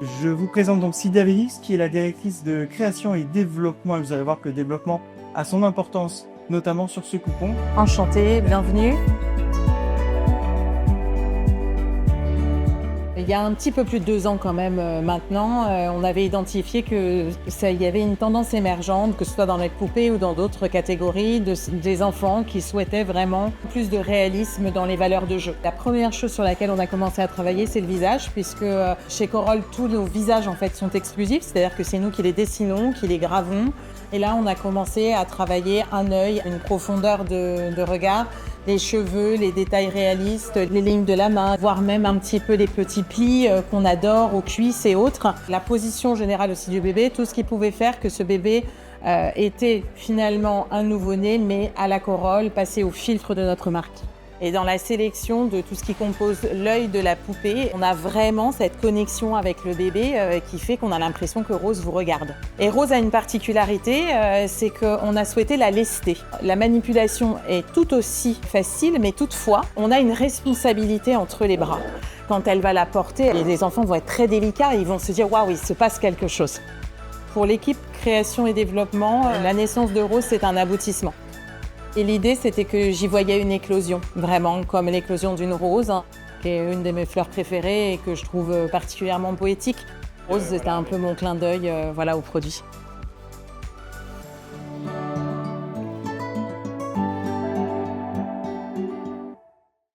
Je vous présente donc Sylvia Vélix, qui est la directrice de création et développement. Et vous allez voir que le développement a son importance, notamment sur ce coupon. Enchantée, bienvenue. Il y a un petit peu plus de 2 ans quand même maintenant, on avait identifié que il y avait une tendance émergente, que ce soit dans les poupées ou dans d'autres catégories, des enfants qui souhaitaient vraiment plus de réalisme dans les valeurs de jeu. La première chose sur laquelle on a commencé à travailler, c'est le visage, puisque chez Corolle, tous nos visages en fait sont exclusifs, c'est-à-dire que c'est nous qui les dessinons, qui les gravons. Et là, on a commencé à travailler un œil, une profondeur de regard, les cheveux, les détails réalistes, les lignes de la main, voire même un petit peu les petits plis qu'on adore aux cuisses et autres. La position générale aussi du bébé, tout ce qui pouvait faire que ce bébé était finalement un nouveau-né, mais à la Corolle, passé au filtre de notre marque. Et dans la sélection de tout ce qui compose l'œil de la poupée, on a vraiment cette connexion avec le bébé qui fait qu'on a l'impression que Rose vous regarde. Et Rose a une particularité, c'est qu'on a souhaité la lester. La manipulation est tout aussi facile, mais toutefois, on a une responsabilité entre les bras. Quand elle va la porter, les enfants vont être très délicats et ils vont se dire « Waouh, il se passe quelque chose ». Pour l'équipe création et développement, la naissance de Rose, c'est un aboutissement. Et l'idée, c'était que j'y voyais une éclosion, vraiment comme l'éclosion d'une rose, qui est une de mes fleurs préférées et que je trouve particulièrement poétique. Rose, c'était un peu mon clin d'œil au produit.